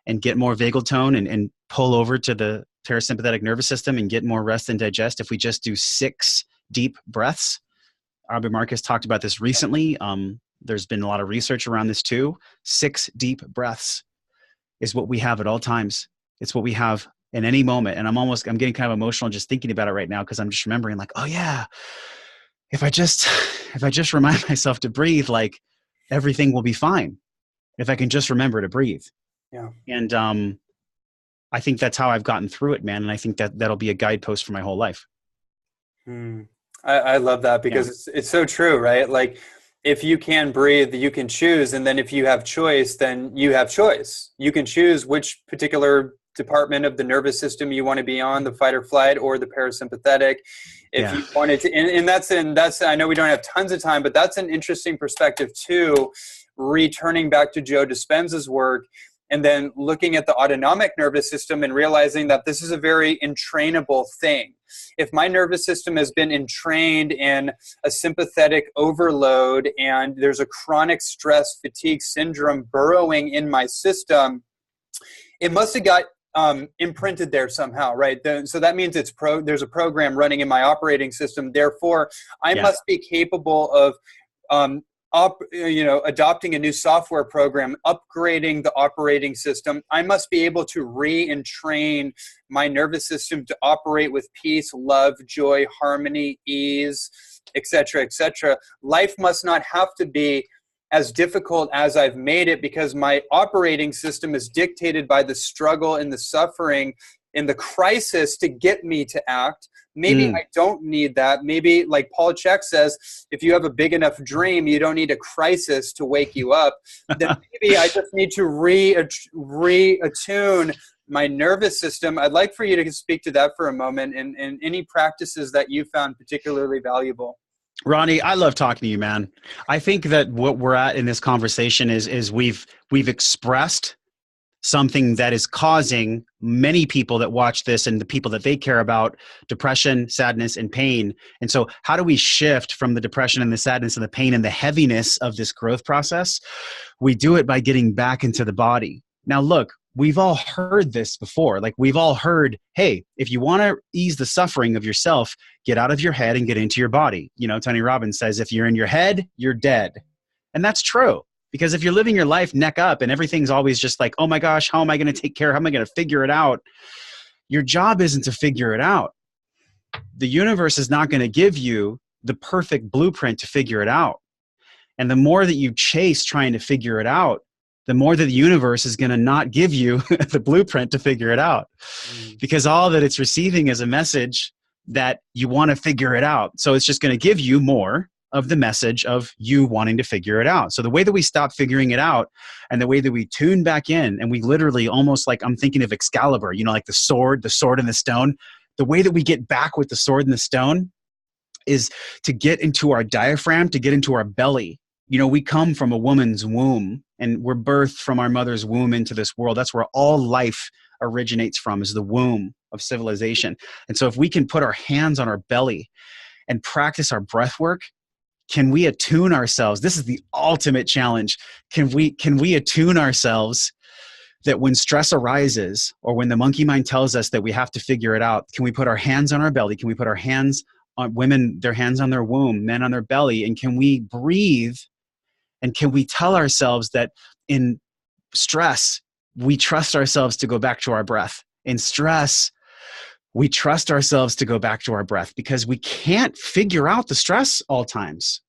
and get more vagal tone and pull over to the parasympathetic nervous system and get more rest and digest if we just do 6 deep breaths. Aubrey Marcus talked about this recently. There's been a lot of research around this too. 6 deep breaths is what we have at all times. It's what we have in any moment. And I'm getting kind of emotional just thinking about it right now, because I'm just remembering like, oh yeah, if I just remind myself to breathe, like everything will be fine. If I can just remember to breathe. Yeah. And I think that's how I've gotten through it, man. And I think that'll be a guidepost for my whole life. I love that, because it's so true, right? Like if you can breathe, you can choose. And then if you have choice, then you have choice. You can choose which particular department of the nervous system you want to be on, the fight or flight or the parasympathetic. If you wanted to, and that's, I know we don't have tons of time, but that's an interesting perspective too, returning back to Joe Dispenza's work. And then looking at the autonomic nervous system and realizing that this is a very entrainable thing. If my nervous system has been entrained in a sympathetic overload and there's a chronic stress fatigue syndrome burrowing in my system, it must have got imprinted there somehow, right? So that means there's a program running in my operating system. Therefore, I must be capable of adopting a new software program, upgrading the operating system. I must be able to re-entrain my nervous system to operate with peace, love, joy, harmony, ease, etc., etc. Life must not have to be as difficult as I've made it, because my operating system is dictated by the struggle and the suffering and the crisis to get me to act. Maybe I don't need that. Maybe, like Paul Chek says, if you have a big enough dream, you don't need a crisis to wake you up. Then maybe I just need to reattune my nervous system. I'd like for you to speak to that for a moment, and any practices that you found particularly valuable. Ronnie, I love talking to you, man. I think that what we're at in this conversation is we've expressed something that is causing many people that watch this and the people that they care about depression, sadness, and pain. And so how do we shift from the depression and the sadness and the pain and the heaviness of this growth process? We do it by getting back into the body. Now, look, we've all heard this before. Like, we've all heard, hey, if you want to ease the suffering of yourself, get out of your head and get into your body. You know, Tony Robbins says, if you're in your head, you're dead. And that's true. Because if you're living your life neck up and everything's always just like, oh my gosh, how am I going to take care? How am I going to figure it out? Your job isn't to figure it out. The universe is not going to give you the perfect blueprint to figure it out. And the more that you chase trying to figure it out, the more that the universe is going to not give you the blueprint to figure it out. Because all that it's receiving is a message that you want to figure it out. So it's just going to give you more of the message of you wanting to figure it out. So the way that we stop figuring it out and the way that we tune back in, and we literally almost like, I'm thinking of Excalibur, you know, like the sword and the stone. The way that we get back with the sword and the stone is to get into our diaphragm, to get into our belly. You know, we come from a woman's womb and we're birthed from our mother's womb into this world. That's where all life originates from, is the womb of civilization. And so if we can put our hands on our belly and practice our breath work, can we attune ourselves? This is the ultimate challenge. Can we attune ourselves that when stress arises or when the monkey mind tells us that we have to figure it out, can we put our hands on our belly? Can we put our hands on women, their hands on their womb, men on their belly? And can we breathe? And can we tell ourselves that in stress, we trust ourselves to go back to our breath? In stress, we trust ourselves to go back to our breath, because we can't figure out the stress all times.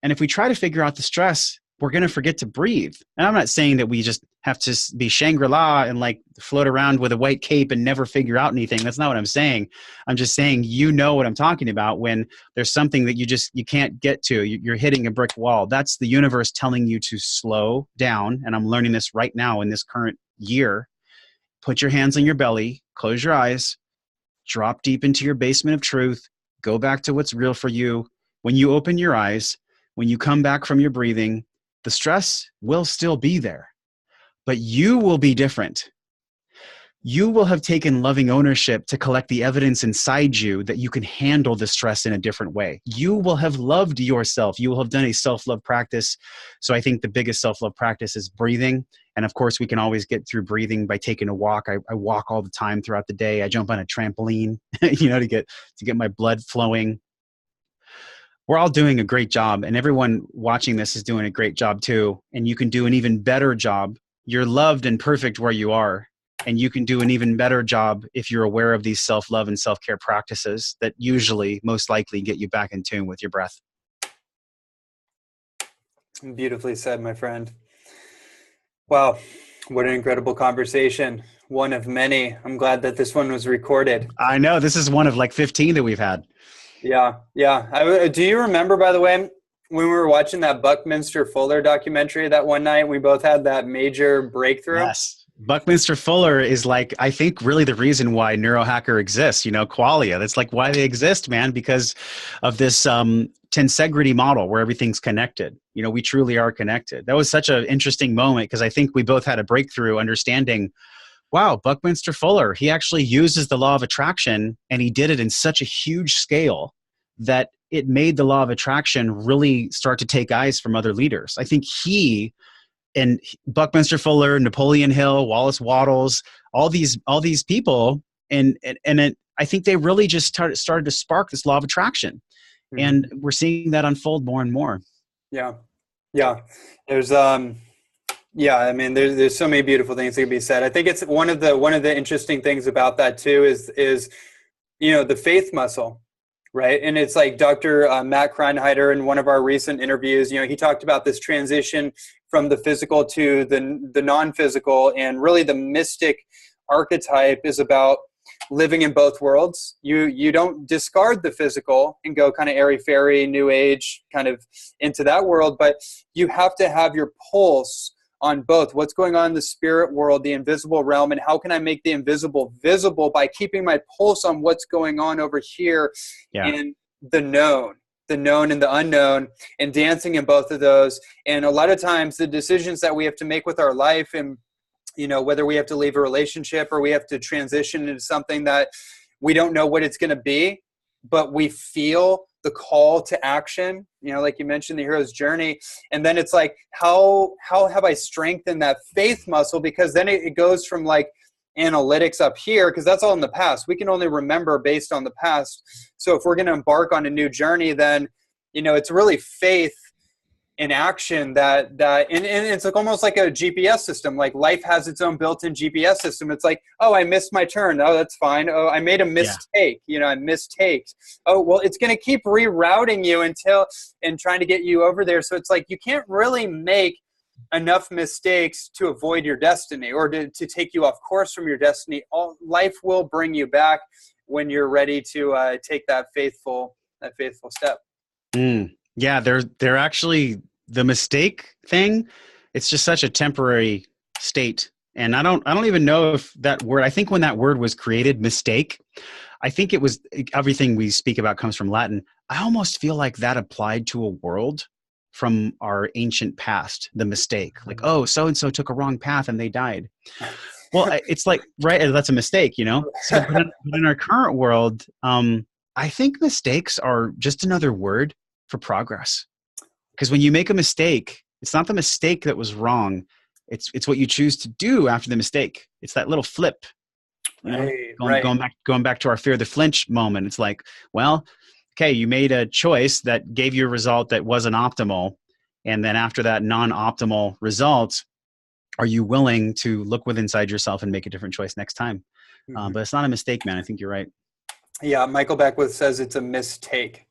And if we try to figure out the stress, we're going to forget to breathe. And I'm not saying that we just have to be Shangri-La and like float around with a white cape and never figure out anything. That's not what I'm saying. I'm just saying, you know what I'm talking about when there's something that you can't get to. You're hitting a brick wall. That's the universe telling you to slow down. And I'm learning this right now in this current year. Put your hands on your belly, close your eyes, drop deep into your basement of truth, go back to what's real for you. When you open your eyes, when you come back from your breathing, the stress will still be there, but you will be different. You will have taken loving ownership to collect the evidence inside you that you can handle the stress in a different way. You will have loved yourself. You will have done a self-love practice. So I think the biggest self-love practice is breathing. And of course, we can always get through breathing by taking a walk. I walk all the time throughout the day. I jump on a trampoline, to get my blood flowing. We're all doing a great job, and everyone watching this is doing a great job too. And you can do an even better job. You're loved and perfect where you are. And you can do an even better job if you're aware of these self-love and self-care practices that usually, most likely, get you back in tune with your breath. Beautifully said, my friend. Wow, what an incredible conversation. One of many. I'm glad that this one was recorded. I know. This is one of like 15 that we've had. Yeah. Do you remember, by the way, when we were watching that Buckminster Fuller documentary that one night, we both had that major breakthrough? Yes. Buckminster Fuller is like, I think really the reason why Neurohacker exists, Qualia. That's like why they exist, man, because of this tensegrity model where everything's connected. We truly are connected. That was such an interesting moment because I think we both had a breakthrough understanding, wow, Buckminster Fuller, he actually uses the law of attraction and he did it in such a huge scale that it made the law of attraction really start to take eyes from other leaders. I think he and Buckminster Fuller, Napoleon Hill, Wallace Wattles, all these people, and I think they really just started to spark this law of attraction, and we're seeing that unfold more and more. Yeah, yeah. There's yeah, I mean, there's so many beautiful things that can be said. I think it's one of the interesting things about that too is the faith muscle, right? And it's like Dr. Matt Kreinheiter in one of our recent interviews, he talked about this transition from the physical to the non-physical, and really the mystic archetype is about living in both worlds. You don't discard the physical and go kind of airy-fairy, new age kind of into that world, but you have to have your pulse on both. What's going on in the spirit world, the invisible realm, and how can I make the invisible visible by keeping my pulse on what's going on over here in the known and the unknown, and dancing in both of those. And a lot of times the decisions that we have to make with our life, and whether we have to leave a relationship or we have to transition into something that we don't know what it's going to be, but we feel the call to action, like you mentioned, the hero's journey. And then it's like, how have I strengthened that faith muscle? Because then it goes from like analytics up here, because that's all in the past. We can only remember based on the past. So if we're going to embark on a new journey, then, it's really faith in action that and it's like almost like a GPS system. Like life has its own built-in GPS system. It's like, oh, I missed my turn. Oh, that's fine. Oh, I made a mistake. I mistaked. Oh, well, it's going to keep rerouting you and trying to get you over there. So it's like you can't really make enough mistakes to avoid your destiny or to take you off course from your destiny. Life will bring you back when you're ready to take that faithful step. Yeah, they're actually, the mistake thing, it's just such a temporary state. And I don't even know if that word, I think when that word was created, mistake, I think it was, everything we speak about comes from Latin. I almost feel like that applied to a world from our ancient past, the mistake. Like, oh, so-and-so took a wrong path and they died. Well, it's like, right, that's a mistake, So but in our current world, I think mistakes are just another word for progress. Because when you make a mistake, it's not the mistake that was wrong. It's what you choose to do after the mistake. It's that little flip. Going back to our fear the flinch moment. It's like, well, okay, you made a choice that gave you a result that wasn't optimal. And then after that non-optimal result, are you willing to look inside yourself and make a different choice next time? But it's not a mistake, man. I think you're right. Yeah, Michael Beckwith says it's a mistake.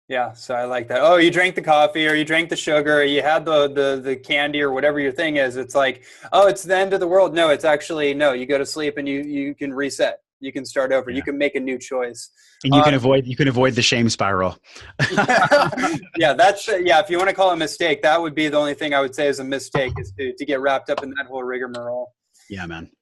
Yeah, so I like that. Oh, you drank the coffee or you drank the sugar or you had the candy or whatever your thing is. It's like, oh, it's the end of the world. No, it's actually, no, you go to sleep and you can reset. You can start over. Yeah. You can make a new choice. And you can avoid the shame spiral. Yeah, if you want to call it a mistake, that would be the only thing I would say is a mistake, is to get wrapped up in that whole rigmarole. Yeah, man.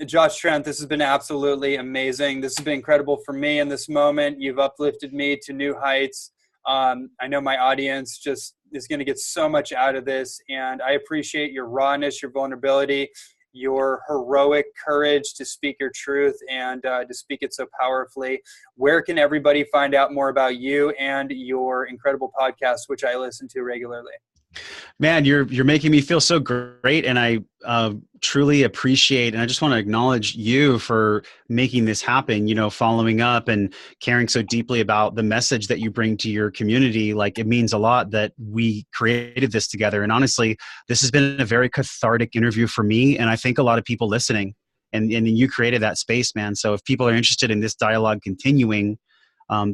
Josh Trent, this has been absolutely amazing. This has been incredible for me in this moment. You've uplifted me to new heights. I know my audience just is going to get so much out of this, and I appreciate your rawness, your vulnerability, your heroic courage to speak your truth and to speak it so powerfully. Where can everybody find out more about you and your incredible podcast, which I listen to regularly? Man, you're making me feel so great, and I truly appreciate, and I just want to acknowledge you for making this happen, following up and caring so deeply about the message that you bring to your community. Like, it means a lot that we created this together. And honestly, this has been a very cathartic interview for me, and I think a lot of people listening, and you created that space, man. So if people are interested in this dialogue continuing,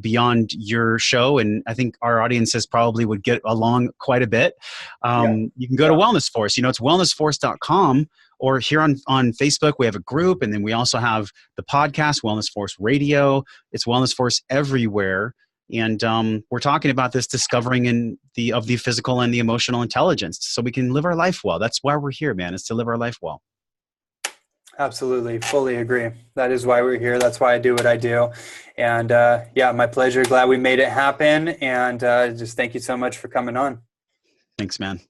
beyond your show, and I think our audiences probably would get along quite a bit. You can go to Wellness Force. It's wellnessforce.com, or here on Facebook, we have a group, and then we also have the podcast, Wellness Force Radio. It's Wellness Force everywhere. And we're talking about this discovering of the physical and the emotional intelligence so we can live our life well. That's why we're here, man, is to live our life well. Absolutely. Fully agree. That is why we're here. That's why I do what I do. And my pleasure. Glad we made it happen. And just thank you so much for coming on. Thanks, man.